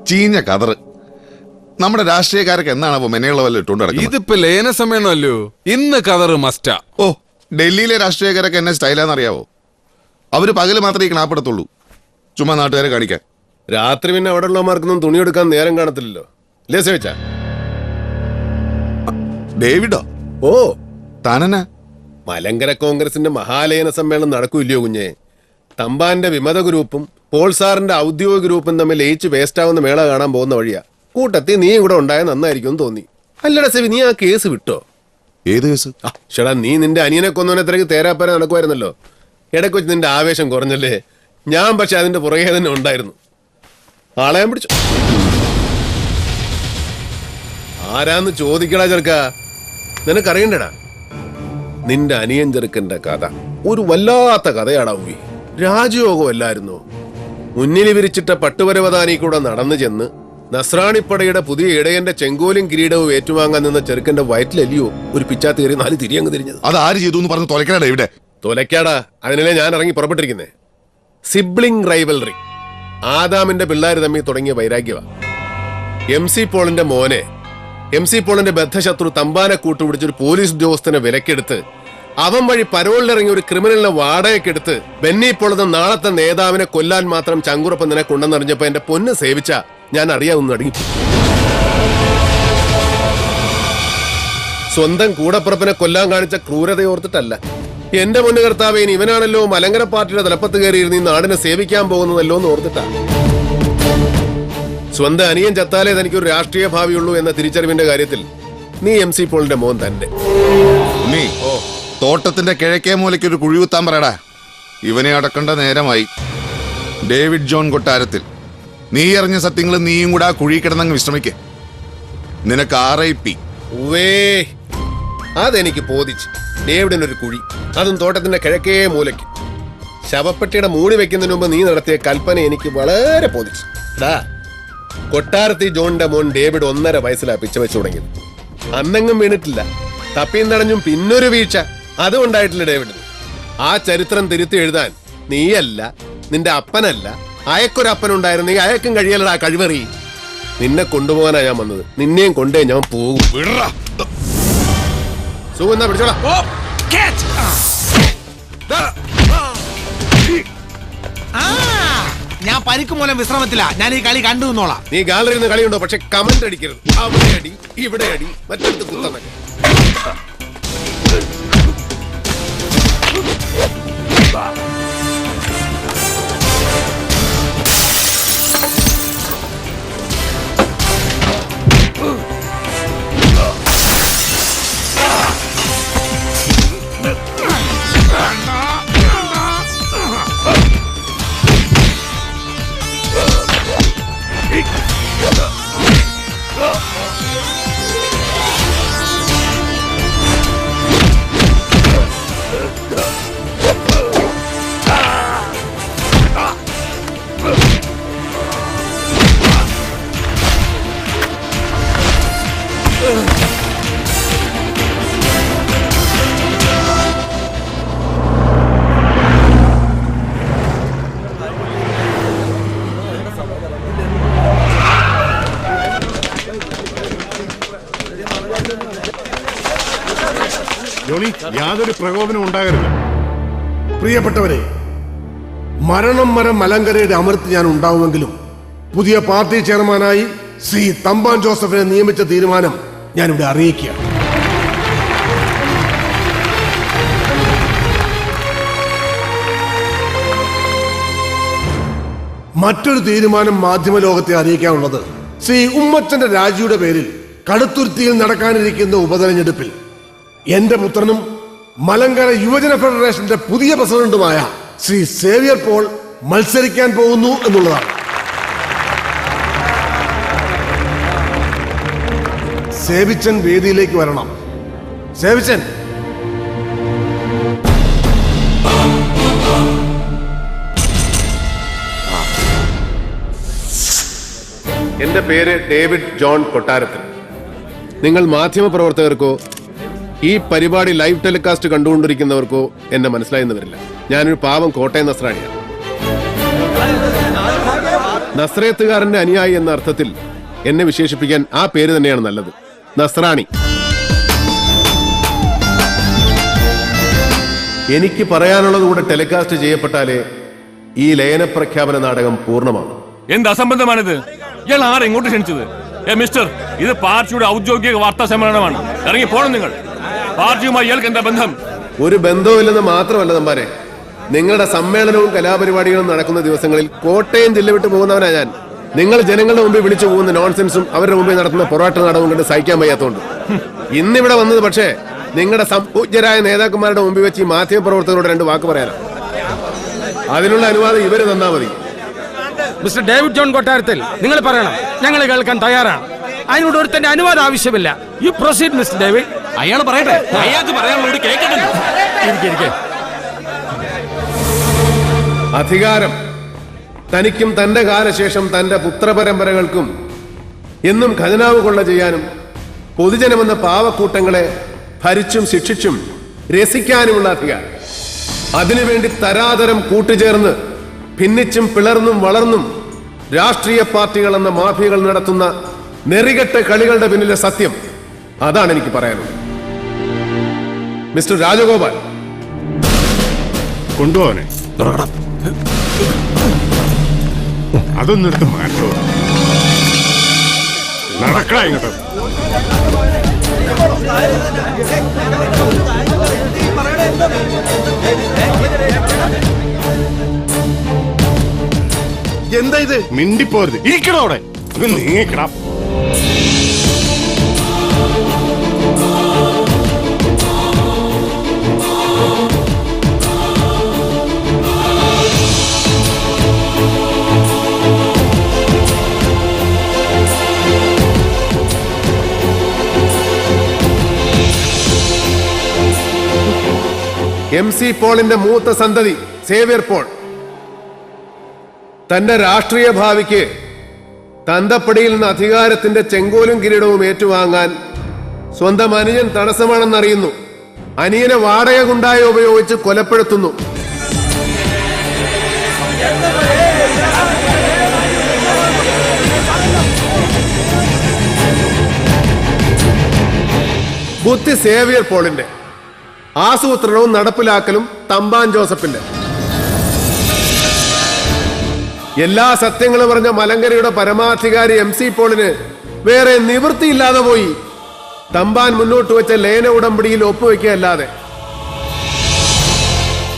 ചീഞ്ഞ കതറ്. നമ്മുടെ രാഷ്ട്രീയക്കാരൊക്കെ എന്നാണ് മെനയുള്ള വല്ല ഇട്ടുകൊണ്ട് നടക്കുന്നത്? ഇതിപ്പോ ലേന സമയമല്ലോ, ഇന്ന് കതറ് മസ്റ്റാ. ഓ, ഡൽഹിയിലെ രാഷ്ട്രീയക്കാരൊക്കെ എന്നെ സ്റ്റൈലാന്നറിയാവോ? അവര് പകല് മാത്രമേ ഈ ക്ലാപ്പെടുത്തുള്ളൂ, ചുമ്മാ നാട്ടുകാരെ കാണിക്കാൻ. രാത്രി പിന്നെ അവിടെ ഉള്ളമാർക്കൊന്നും തുണിയെടുക്കാൻ നേരം കാണത്തില്ലല്ലോ. ലേസ ഡേവിഡോ? ഓ, താനെന്നാ? മലങ്കര കോൺഗ്രസിന്റെ മഹാലയന സമ്മേളനം നടക്കൂല്ലയോ കുഞ്ഞെ? തമ്പാന്റെ വിമത ഗ്രൂപ്പും പോൾസാറിന്റെ ഔദ്യോഗിക ഗ്രൂപ്പും തമ്മിൽ ലയിച്ച് വേസ്റ്റാവുന്ന മേള കാണാൻ പോകുന്ന വഴിയാ. കൂട്ടത്തിൽ നീ ഇവിടെ ഉണ്ടായ നന്നായിരിക്കും തോന്നി. അല്ലടാ സെവി, നീ ആ കേസ് വിട്ടോ? ഏത് കേസ്? ചേടാ, നീ നിന്റെ അനിയനെ കൊന്നവനെത്രയ്ക്ക് തേരാപ്പര നടക്കുമായിരുന്നല്ലോ. ഇടയ്ക്ക് വെച്ച് നിന്റെ ആവേശം കുറഞ്ഞല്ലേ? ഞാൻ പക്ഷെ അതിന്റെ പുറകെ തന്നെ ഉണ്ടായിരുന്നു. ആളെ പിടിച്ചു. ആരാന്ന് ചോദിക്കടാ ചെറുക്ക, നിനക്കറിയണ്ടടാ. നിന്റെ അനിയൻ ചെറുക്കന്റെ കഥ ഒരു വല്ലാത്ത കഥയാടാ. ഉവി, രാജയോഗം അല്ലായിരുന്നോ? മുന്നിൽ വിരിച്ചിട്ട പട്ടുപരവതാനി കൂടെ നടന്നു ചെന്ന് നസ്രാണിപ്പടയുടെ പുതിയ ഇടയന്റെ ചെങ്കോലും കിരീടവും ഏറ്റുവാങ്ങാൻ നിന്ന ചെറുക്കന്റെ വയറ്റിലല്ലയോ ഒരു പിച്ചാത്തി കയറി 4 തിരിയങ്ങ് തിരിഞ്ഞത്? അത് ആര് ചെയ്തു എന്ന് പറഞ്ഞ് തൊലക്കാടാ ഇവിടെ? തൊലക്കാടാ, അതിനല്ലേ ഞാൻ ഇറങ്ങി പുറപ്പെട്ടിരിക്കുന്നേ. സിബ്ലിംഗ് റൈവൽറി, ആദാമിന്റെ പിള്ളേർ തമ്മിൽ തുടങ്ങിയ വൈരാഗ്യവാ. MC പോളിന്റെ മോനെ, MC പോളിന്റെ ബദ്ധശത്രു തമ്പാനെ കൂട്ടുപിടിച്ചൊരു പോലീസ് ഉദ്യോഗസ്ഥനെ വിലക്കെടുത്ത് അവൻ വഴി പരോളിലിറങ്ങി ഒരു ക്രിമിനലിനെ വാടകയ്ക്കെടുത്ത് ബെന്നി പോളെന്ന നാളത്തെ നേതാവിനെ കൊല്ലാൻ മാത്രം ചങ്കുറപ്പം നിന്നെ കൊണ്ടെന്നറിഞ്ഞപ്പോ എന്റെ പൊന്ന് സേവിച്ച ഞാൻ അറിയാവുന്ന അടങ്ങി. സ്വന്തം കൂടപ്പുറപ്പിനെ കൊല്ലാൻ കാണിച്ച ക്രൂരതയോർത്തിട്ടല്ല. എന്റെ മുന്നു കർത്താവേൻ ഇവനാണല്ലോ മലങ്കര പാർട്ടിയുടെ തലപ്പത്ത് കയറിയിരുന്ന് ഈ നാടിനെ സേവിക്കാൻ പോകുന്നതല്ലോ എന്ന് ഓർത്തിട്ടാ. സ്വന്തം അനിയൻ ചത്താലേ തനിക്കൊരു രാഷ്ട്രീയ ഭാവിയുള്ളൂ എന്ന തിരിച്ചറിവിന്റെ കാര്യത്തിൽ നീ MC പോളിന്റെ മോൻ തന്നെ. നീ തോട്ടത്തിന്റെ കിഴക്കേ മൂലയ്ക്ക് ഒരു കുഴി കുത്താൻ പറയടാ. ഇവനെ അടക്കേണ്ട നേരമായി. ഡേവിഡ് ജോൺ കൊട്ടാരത്തിൽ, നീ അറിഞ്ഞ സത്യങ്ങൾ നീയും കൂടെ ആ കുഴി കിടന്നങ്ങ് വിശ്രമിക്ക്. നിനക്ക് RIP. അതെനിക്ക് ബോധിച്ചു. ഡേവിഡിനൊരു കുഴി, അതും തോട്ടത്തിന്റെ കിഴക്കേ മൂലയ്ക്ക്. ശവപ്പെട്ടിയുടെ മൂടി വെക്കുന്നതിന് മുമ്പ് നീ നടത്തിയ കൽപ്പന എനിക്ക് വളരെ ബോധിച്ചു. കൊട്ടാരത്തി ജോണിന്റെ മോൻ ഡേവിഡ് 1.5 വയസ്സിലാ പിച്ച വെച്ചു തുടങ്ങിയത്. അന്നെങ്ങും വീണിട്ടില്ല, തപ്പിയും തടഞ്ഞും പിന്നൊരു വീഴ്ച അതും ഉണ്ടായിട്ടില്ല ഡേവിഡിന്. ആ ചരിത്രം തിരുത്തി എഴുതാൻ നീയല്ല, നിന്റെ അപ്പനല്ല, അയക്കൊരപ്പനുണ്ടായിരുന്നെങ്കിൽ അയക്കും കഴിയലടാ കഴിവറി. നിന്നെ കൊണ്ടുപോകാനാ ഞാൻ വന്നത്, നിന്നെയും കൊണ്ടേ ഞാൻ പോകും. സുഖം പിടിച്ചോടാ. ഞാൻ പരിക്ക് മൂലം വിശ്രമത്തില്ല. ഞാൻ ഈ കളി കണ്ടു നിന്നോളാം. നീ ഗാലറിയിൽ കളിയുണ്ടോ? പക്ഷെ കമന്റ് അടിക്കരുത്. അവിടെ അടി, ഇവിടെ അടി, മറ്റടുത്ത് കുത്തന്നൊക്കെ. യാതൊരു പ്രകോപനം ഉണ്ടാകരുത്. പ്രിയപ്പെട്ടവരെ, മരണം വരെ മലങ്കരയുടെ അമരത്ത് ഞാൻ ഉണ്ടാവുമെങ്കിലും പുതിയ പാർട്ടി ചെയർമാനായി ശ്രീ തമ്പാൻ ജോസഫിനെ നിയമിച്ച തീരുമാനം ഞാനിവിടെ അറിയിക്കുകയാണ്. മറ്റൊരു തീരുമാനം മാധ്യമലോകത്തെ അറിയിക്കാനുള്ളത്, ശ്രീ ഉമ്മച്ചന്റെ രാജിയുടെ പേരിൽ കടുത്തുരുത്തിയിൽ നടക്കാനിരിക്കുന്ന ഉപതെരഞ്ഞെടുപ്പിൽ എന്റെ പുത്രനും മലങ്കര യുവജന ഫെഡറേഷന്റെ പുതിയ പ്രസിഡന്റുമായ ശ്രീ സേവിയർ പോൾ മത്സരിക്കാൻ പോകുന്നു എന്നുള്ളതാണ്. സേവിച്ചൻ വേദിയിലേക്ക് വരണം. സേവിച്ചൻ. എന്റെ പേര് ഡേവിഡ് ജോൺ കൊട്ടാരത്തിൽ. നിങ്ങൾ മാധ്യമപ്രവർത്തകർക്കോ ഈ പരിപാടി ലൈവ് ടെലികാസ്റ്റ് കണ്ടുകൊണ്ടിരിക്കുന്നവർക്കോ എന്നെ മനസ്സിലായെന്ന് വരില്ല. ഞാനൊരു പാവം കോട്ടയം നസ്രാണിയാണ്. നസ്രേത്തുകാരന്റെ അനുയായി എന്ന അർത്ഥത്തിൽ എന്നെ വിശേഷിപ്പിക്കാൻ ആ പേര് തന്നെയാണ് നല്ലത്, നസ്രാണി. എനിക്ക് പറയാനുള്ളത് കൂടെ ടെലികാസ്റ്റ് ചെയ്യപ്പെട്ടാലേ ഈ ലയന പ്രഖ്യാപന നാടകം പൂർണ്ണമാണ്. എന്ത് അസംബന്ധമാണിത്? ഇയാൾ ആരെ ഇങ്ങോട്ട് ക്ഷണിച്ചത്? മിസ്റ്റർ, ഇത് പാർട്ടിയുടെ ഔദ്യോഗിക വാർത്താ സമ്മേളനമാണ്. ഇറങ്ങി പോണം നിങ്ങൾ. പാർട്ടിയുമായി ഇയാൾക്ക് എന്താ ബന്ധം? ഒരു ബന്ധവുമില്ലെന്ന് മാത്രമല്ല തമ്പാരെ, നിങ്ങളുടെ സമ്മേളനവും കലാപരിപാടികളും നടക്കുന്ന ദിവസങ്ങളിൽ കോട്ടയം ജില്ല വിട്ട് പോകുന്നവനാ ഞാൻ. നിങ്ങൾ ജനങ്ങളുടെ മുമ്പിൽ വിളിച്ചു പോകുന്ന നോൺസെൻസും അവരുടെ മുമ്പിൽ നടത്തുന്ന പൊറാട്ട നാടകവും കണ്ട് സഹിക്കാൻ വയ്യാത്തതുകൊണ്ട് ഇന്നിവിടെ വന്നത് പക്ഷേ നിങ്ങളുടെ സംപൂജ്യരായ നേതാക്കന്മാരുടെ മുമ്പിൽ വെച്ച് ഈ മാധ്യമപ്രവർത്തകരോട് 2 വാക്ക് പറയാനോ. അതിനുള്ള അനുവാദം ഇവര് തന്നാ മതി. മിസ്റ്റർ ഡേവിഡ് ജോൺ കൊട്ടാരത്തിൽ, നിങ്ങൾ പറയണം, ഞങ്ങൾ കേൾക്കാൻ തയ്യാറാണ്. അതിനോട് ഒരുത്തന്റെ അനുവാദം ആവശ്യമില്ല. You proceed mister David. അയാൾ പറയട്ടെ, അയാൾക്ക് പറയാനുള്ളത് കേൾക്കട്ടെ. അധികാരം തനിക്കും തന്റെ കാലശേഷം തന്റെ പുത്രപരമ്പരകൾക്കും എന്നും ഖജനാവ് കൊള്ള ചെയ്യാനും പൊതുജനമെന്ന പാവക്കൂട്ടങ്ങളെ ഭരിച്ചും ശിക്ഷിച്ചും രസിക്കാനുമുള്ള അധികാരം. അതിനുവേണ്ടി തരാതരം കൂട്ടുചേർന്ന് ഭിന്നിച്ചും പിളർന്നും വളർന്നും രാഷ്ട്രീയ പാർട്ടികൾ എന്ന മാഫിയകൾ നടത്തുന്ന നെറികെട്ട കളികളുടെ പിന്നിലെ സത്യം, അതാണ് എനിക്ക് പറയാനുള്ളത്. മിസ്റ്റർ രാജഗോപാൽ, കൊണ്ടുപോവനെ അതൊന്നെടുത്ത് മാറ്റോ. നടക്കടാ ഇങ്ങോട്ട്. എന്താ ഇത്? മിണ്ടിപ്പോരുത്, ഇരിക്കണോടെ. നീങ്ങിക്കടാ. MC പോളിന്റെ മൂത്ത സന്തതി സേവ്യർ പോൾ തന്റെ രാഷ്ട്രീയ ഭാവിക്ക് തന്തപ്പടിയിൽ നിന്ന് അധികാരത്തിന്റെ ചെങ്കോലും കിരീടവും ഏറ്റുവാങ്ങാൻ സ്വന്തം അനുജൻ തടസ്സമാണെന്നറിയുന്നു. അനിയനെ വാടക ഗുണ്ടായി ഉപയോഗിച്ച് കൊലപ്പെടുത്തുന്നു. ബുദ്ധി സേവ്യർ പോളിന്റെ, ആസൂത്രണവും നടപ്പിലാക്കലും തമ്പാൻ ജോസഫിന്റെ. എല്ലാ സത്യങ്ങളും പറഞ്ഞ മലങ്കരയുടെ പരമാധികാരി MC പോളിന് വേറെ നിവൃത്തിയില്ലാതെ പോയി തമ്പാൻ മുന്നോട്ട് വെച്ച ലയന ഉടമ്പടിയിൽ ഒപ്പുവെക്കുകയല്ലാതെ.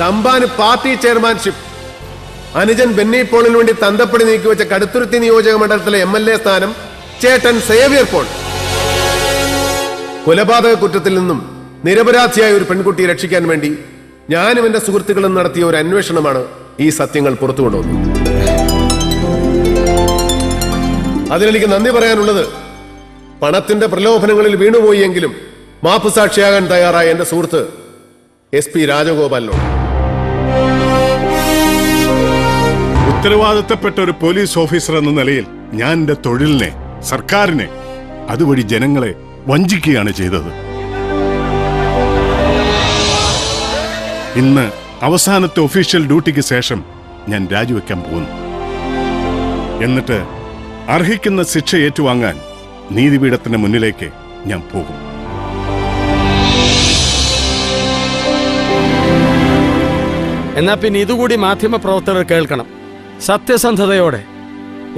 തമ്പാന് പാർട്ടി ചെയർമാൻഷിപ്പ്, അനുജൻ ബെന്നി പോളിന് വേണ്ടി തന്തപ്പടി നീക്കിവെച്ച കടുത്തുരുത്തി നിയോജക മണ്ഡലത്തിലെ MLA സ്ഥാനം ചേട്ടൻ സേവ്യർ പോൾ. കൊലപാതക കുറ്റത്തിൽ നിന്നും നിരപരാധിയായ ഒരു പെൺകുട്ടിയെ രക്ഷിക്കാൻ വേണ്ടി ഞാനും എന്റെ സുഹൃത്തുക്കളും നടത്തിയ ഒരു അന്വേഷണമാണ് ഈ സത്യങ്ങൾ പുറത്തു കൊണ്ടുവന്നത്. അതിനെനിക്ക് നന്ദി പറയാനുള്ളത് പണത്തിന്റെ പ്രലോഭനങ്ങളിൽ വീണുപോയി എങ്കിലും മാപ്പുസാക്ഷിയാകാൻ തയ്യാറായ എന്റെ സുഹൃത്ത് SP രാജഗോപാലിനോട്. ഉത്തരവാദിത്തപ്പെട്ട ഒരു പോലീസ് ഓഫീസർ എന്ന നിലയിൽ ഞാൻ എന്റെ തൊഴിലിനെ, സർക്കാരിനെ, അതുവഴി ജനങ്ങളെ വഞ്ചിക്കുകയാണ് ചെയ്തത്. ഇന്ന് അവസാനത്തെ ഒഫീഷ്യൽ ഡ്യൂട്ടിക്ക് ശേഷം ഞാൻ രാജിവെക്കാൻ പോകുന്നു. എന്നിട്ട് അർഹിക്കുന്ന ശിക്ഷ ഏറ്റുവാങ്ങാൻ നീതിപീഠത്തിന് മുന്നിലേക്ക് ഞാൻ പോകും. എന്നാ പിന്നെ ഇതുകൂടി മാധ്യമപ്രവർത്തകർ കേൾക്കണം. സത്യസന്ധതയോടെ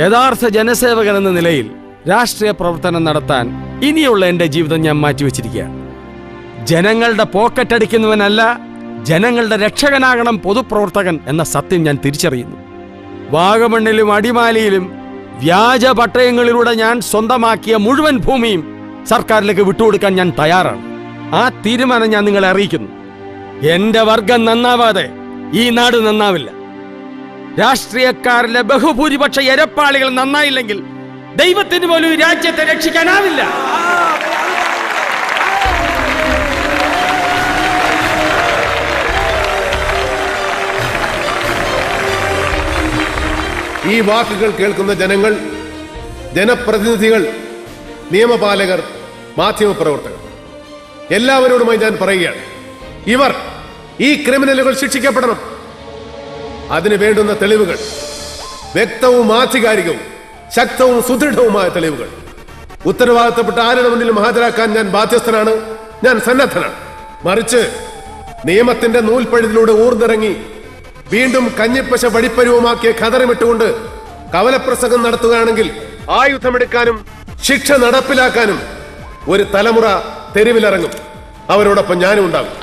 യഥാർത്ഥ ജനസേവകൻ എന്ന നിലയിൽ രാഷ്ട്രീയ പ്രവർത്തനം നടത്താൻ ഇനിയുള്ള എൻ്റെ ജീവിതം ഞാൻ മാറ്റിവെച്ചിരിക്കുകയാണ്. ജനങ്ങളുടെ പോക്കറ്റടിക്കുന്നവനല്ല, ജനങ്ങളുടെ രക്ഷകനാകണം പൊതുപ്രവർത്തകൻ എന്ന സത്യം ഞാൻ തിരിച്ചറിയുന്നു. വാഗമണ്ണിലും അടിമാലിയിലും വ്യാജ പട്ടയങ്ങളിലൂടെ ഞാൻ സ്വന്തമാക്കിയ മുഴുവൻ ഭൂമിയും സർക്കാരിലേക്ക് വിട്ടുകൊടുക്കാൻ ഞാൻ തയ്യാറാണ്. ആ തീരുമാനം ഞാൻ നിങ്ങളെ അറിയിക്കുന്നു. എന്റെ വർഗം നന്നാവാതെ ഈ നാട് നന്നാവില്ല. രാഷ്ട്രീയക്കാരിലെ ബഹുഭൂരിപക്ഷ എരപ്പാളികൾ നന്നായില്ലെങ്കിൽ ദൈവത്തിന് പോലും ഈ രാജ്യത്തെ രക്ഷിക്കാനാവില്ല. ഈ വാക്കുകൾ കേൾക്കുന്ന ജനങ്ങൾ, ജനപ്രതിനിധികൾ, നിയമപാലകർ, മാധ്യമപ്രവർത്തകർ എല്ലാവരോടുമായി ഞാൻ പറയുകയാണ്, ഈ ക്രിമിനലുകൾ ശിക്ഷിക്കപ്പെടണം. അതിന് വേണ്ടുന്ന തെളിവുകൾ വ്യക്തവും ആധികാരികവും ശക്തവും സുദൃഢവുമായ തെളിവുകൾ ഉത്തരവാദിത്തപ്പെട്ട ആരുടെ മുന്നിലും ഹാജരാക്കാൻ ഞാൻ ബാധ്യസ്ഥനാണ്, ഞാൻ സന്നദ്ധനാണ്. മറിച്ച് നിയമത്തിന്റെ നൂൽപ്പഴുതിലൂടെ ഊർന്നിറങ്ങി വീണ്ടും കഞ്ഞിപ്പശ വടിപ്പരുവമാക്കിയ ഖദറിമിട്ടുകൊണ്ട് കവലപ്രസംഗം നടത്തുകയാണെങ്കിൽ ആയുധമെടുക്കാനും ശിക്ഷ നടപ്പിലാക്കാനും ഒരു തലമുറ തെരുവിലിറങ്ങും. അവരോടൊപ്പം ഞാനും ഉണ്ടാകും.